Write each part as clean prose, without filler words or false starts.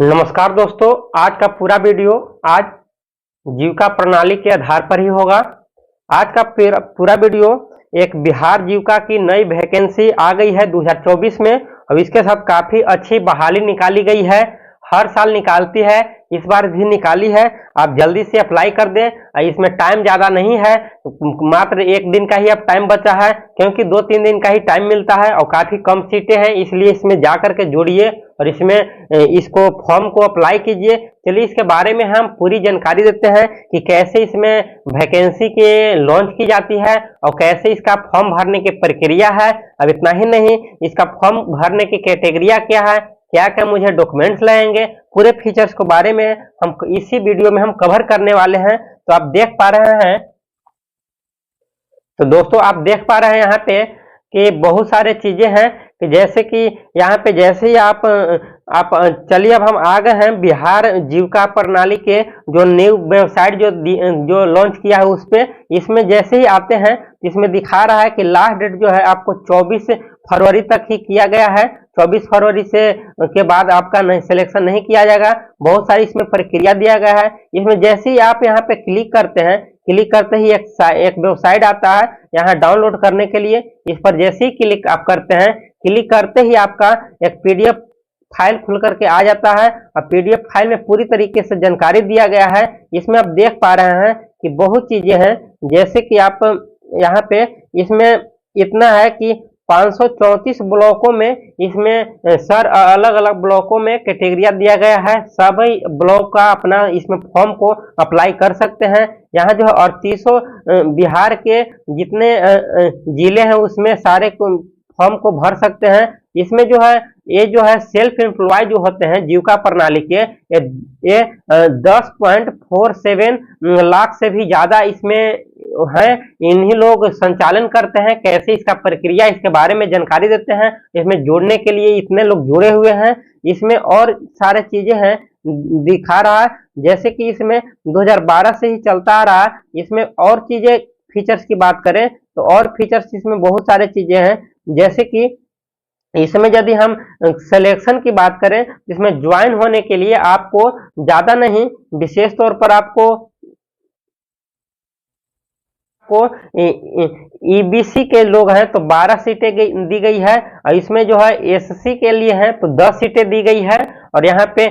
नमस्कार दोस्तों, आज का पूरा वीडियो आज जीविका प्रणाली के आधार पर ही होगा। आज का पूरा वीडियो एक बिहार जीविका की नई वैकेंसी आ गई है 2024 में। अब इसके साथ काफी अच्छी बहाली निकाली गई है, हर साल निकालती है, इस बार भी निकाली है। आप जल्दी से अप्लाई कर दें। इसमें टाइम ज़्यादा नहीं है, मात्र एक दिन का ही अब टाइम बचा है, क्योंकि 2-3 दिन का ही टाइम मिलता है और काफ़ी कम सीटें हैं, इसलिए इसमें जा कर के जुड़िए और इसमें इसको फॉर्म को अप्लाई कीजिए। चलिए इसके बारे में हम पूरी जानकारी देते हैं कि कैसे इसमें वैकेंसी के लॉन्च की जाती है और कैसे इसका फॉर्म भरने की प्रक्रिया है। अब इतना ही नहीं, इसका फॉर्म भरने की कैटेगरिया क्या है, क्या क्या मुझे डॉक्यूमेंट्स लगेंगे, पूरे फीचर्स के बारे में हम इसी वीडियो में हम कवर करने वाले हैं। तो आप देख पा रहे हैं, तो दोस्तों आप देख पा रहे हैं यहाँ पे कि बहुत सारे चीजें हैं कि जैसे कि यहाँ पे जैसे ही आप चलिए अब हम आ गए हैं बिहार जीविका प्रणाली के जो न्यू वेबसाइट जो लॉन्च किया है उस पे। इसमें जैसे ही आते हैं इसमें दिखा रहा है कि लास्ट डेट जो है आपको 24 फरवरी तक ही किया गया है। 24 फरवरी से के बाद आपका सिलेक्शन नहीं किया जाएगा। बहुत सारी इसमें प्रक्रिया दिया गया है। इसमें जैसे ही आप यहाँ पे क्लिक करते हैं, क्लिक करते ही एक वेबसाइट आता है यहाँ डाउनलोड करने के लिए। इस पर जैसे ही क्लिक आप करते हैं, क्लिक करते ही आपका एक पीडीएफ फाइल खुल करके आ जाता है और पीडीएफ फाइल में पूरी तरीके से जानकारी दिया गया है। इसमें आप देख पा रहे हैं कि बहुत चीजें हैं, जैसे कि आप यहाँ पे इसमें इतना है कि 534 ब्लॉकों में इसमें सर अलग अलग ब्लॉकों में कैटेगरिया दिया गया है। सभी ब्लॉक का अपना इसमें फॉर्म को अप्लाई कर सकते हैं। यहाँ जो है 38 बिहार के जितने जिले हैं उसमें सारे फॉर्म को भर सकते हैं। इसमें जो है ये जो है सेल्फ एम्प्लॉय जो होते हैं जीविका प्रणाली के, ये 10.47 लाख से भी ज्यादा इसमें है, इन्हीं लोग संचालन करते हैं। कैसे इसका प्रक्रिया, इसके बारे में जानकारी देते हैं। इसमें जोड़ने के लिए इतने लोग जुड़े हुए हैं। इसमें और सारे चीजें हैं दिखा रहा है, जैसे कि इसमें 2012 से ही चलता आ रहा है। इसमें और चीजें फीचर्स की बात करें तो और फीचर्स इसमें बहुत सारे चीजें हैं, जैसे कि इसमें यदि हम सिलेक्शन की बात करें, इसमें ज्वाइन होने के लिए आपको ज्यादा नहीं, विशेष तौर पर आपको ईबीसी के लोग हैं तो 12 सीटें दी गई है और इसमें जो है एससी के लिए है तो 10 सीटें दी गई है और यहाँ पे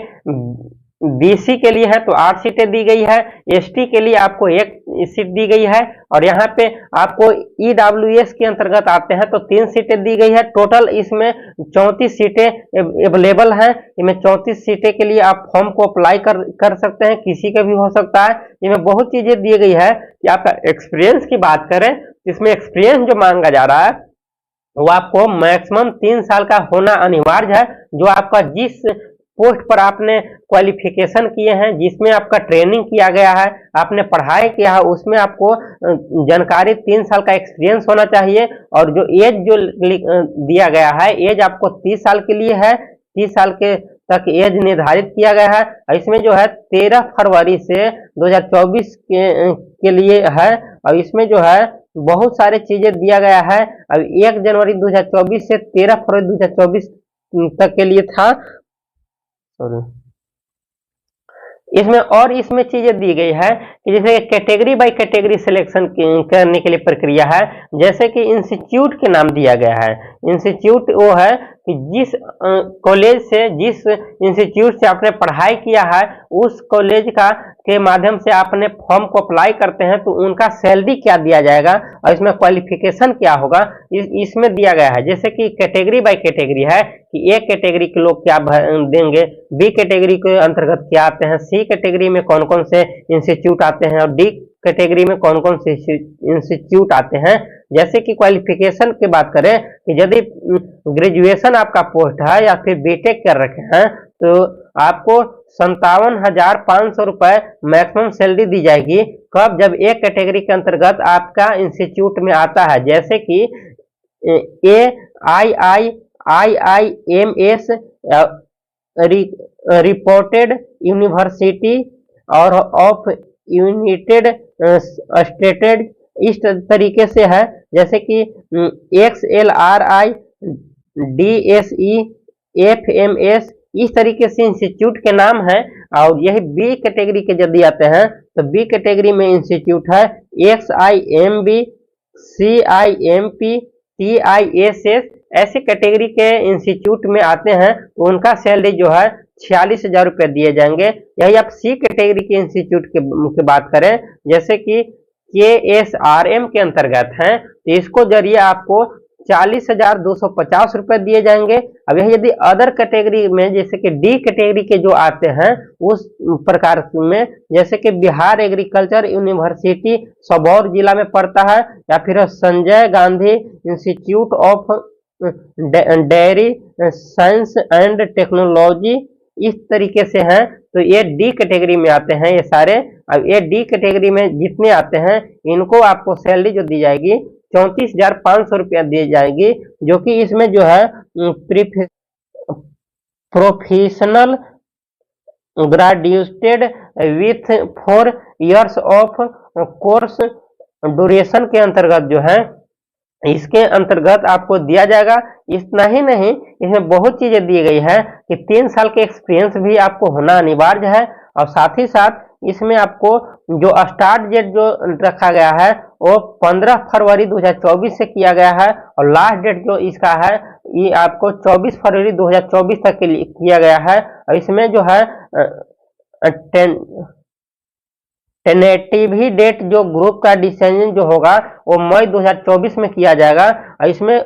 बीसी के लिए है तो 8 सीटें दी गई है। एसटी के लिए आपको 1 सीट दी गई है और यहाँ पे आपको ईडब्ल्यूएस के अंतर्गत आते हैं तो 3 सीटें दी गई है। टोटल इसमें 34 सीटें अवेलेबल हैं। इसमें 34 सीटें के लिए आप फॉर्म को अप्लाई कर सकते हैं, किसी का भी हो सकता है। इसमें बहुत चीजें दी गई है कि आपका एक्सपीरियंस की बात करें, इसमें एक्सपीरियंस जो मांगा जा रहा है वो आपको मैक्सिमम 3 साल का होना अनिवार्य है। जो आपका जिस पोस्ट पर आपने क्वालिफिकेशन किए हैं, जिसमें आपका ट्रेनिंग किया गया है, आपने पढ़ाई किया है, उसमें आपको जानकारी 3 साल का एक्सपीरियंस होना चाहिए। और जो एज जो दिया गया है, एज आपको 30 साल के लिए है, 30 साल के तक एज निर्धारित किया गया है। इसमें जो है 13 फरवरी से 2024 के लिए है और इसमें जो है बहुत सारे चीजें दिया गया है। अब 1 जनवरी 2024 से 13 फरवरी 2024 तक के लिए था। इसमें चीजें दी गई है कि जैसे कैटेगरी बाय कैटेगरी सिलेक्शन करने के लिए प्रक्रिया है। जैसे कि इंस्टीट्यूट के नाम दिया गया है। इंस्टीट्यूट वो है कि जिस कॉलेज से, जिस इंस्टीट्यूट से आपने पढ़ाई किया है, उस कॉलेज के माध्यम से आपने फॉर्म को अप्लाई करते हैं तो उनका सैलरी क्या दिया जाएगा और इसमें क्वालिफिकेशन क्या होगा इसमें दिया गया है। जैसे कि कैटेगरी बाय कैटेगरी है कि ए कैटेगरी के लोग क्या देंगे, बी कैटेगरी के अंतर्गत क्या आते हैं, सी कैटेगरी में कौन कौन से इंस्टीट्यूट आते हैं और डी कैटेगरी में कौन कौन से इंस्टीट्यूट आते हैं। जैसे कि क्वालिफिकेशन की बात करें कि यदि ग्रेजुएशन आपका पोस्ट है या फिर बीटेक कर रखे हैं तो आपको 57,500 रुपए मैक्सिमम सैलरी दी जाएगी। कब? जब एक कैटेगरी के अंतर्गत आपका इंस्टीट्यूट में आता है, जैसे कि IIMS रिपोर्टेड यूनिवर्सिटी और ऑफ यूनाइटेड स्टेटेड, इस तरीके से है। जैसे कि XLRI, DSE, FMS, इस तरीके से इंस्टीट्यूट के नाम है। और यही बी कैटेगरी के यदि आते हैं तो बी कैटेगरी में इंस्टीट्यूट है XIMB, CIMP, TISS। ऐसे कैटेगरी के इंस्टीट्यूट में आते हैं तो उनका सैलरी जो है 46,000 रुपये दिए जाएंगे। यही आप सी कैटेगरी के इंस्टीट्यूट की बात करें, जैसे कि KSRM के अंतर्गत हैं, तो इसको जरिए आपको 40,250 रुपये दिए जाएंगे। अब यह यदि अदर कैटेगरी में, जैसे कि डी कैटेगरी के जो आते हैं उस प्रकार में, जैसे कि बिहार एग्रीकल्चर यूनिवर्सिटी सबौर जिला में पड़ता है, या फिर Sanjay Gandhi institute of dairy science and technology, इस तरीके से हैं, तो ये डी कैटेगरी में आते हैं ये सारे। अब ये डी कैटेगरी में जितने आते हैं इनको आपको सैलरी जो दी जाएगी 34,500 रुपया दी जाएगी, जो कि इसमें जो है professional graduated with 4 years of course duration के अंतर्गत जो है, इसके अंतर्गत आपको दिया जाएगा। इतना ही नहीं, इसमें बहुत चीजें दी गई है कि 3 साल के एक्सपीरियंस भी आपको होना अनिवार्य है। और साथ ही साथ इसमें आपको जो स्टार्ट डेट जो रखा गया है वो 15 फरवरी 2024 से किया गया है, और लास्ट डेट जो इसका है ये आपको 24 फरवरी 2024 तक के लिए किया गया है। और इसमें जो है टेनेटिव डेट जो ग्रुप का डिसीजन जो होगा वो मई 2024 में किया जाएगा। और इसमें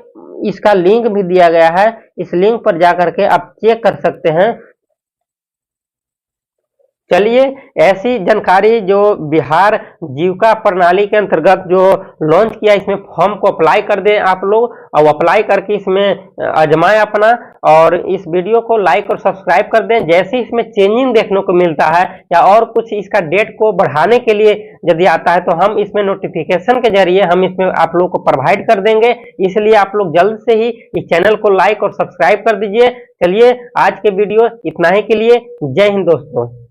इसका लिंक भी दिया गया है, इस लिंक पर जाकर के आप चेक कर सकते हैं। चलिए, ऐसी जानकारी जो बिहार जीविका प्रणाली के अंतर्गत जो लॉन्च किया, इसमें फॉर्म को अप्लाई कर दें आप लोग, और अप्लाई करके इसमें आजमाएं अपना, और इस वीडियो को लाइक और सब्सक्राइब कर दें। जैसे इसमें चेंजिंग देखने को मिलता है या और कुछ इसका डेट को बढ़ाने के लिए यदि आता है तो हम इसमें नोटिफिकेशन के जरिए हम इसमें आप लोग को प्रोवाइड कर देंगे। इसलिए आप लोग जल्द से ही इस चैनल को लाइक और सब्सक्राइब कर दीजिए। चलिए, आज के वीडियो इतना ही के लिए। जय हिंद दोस्तों।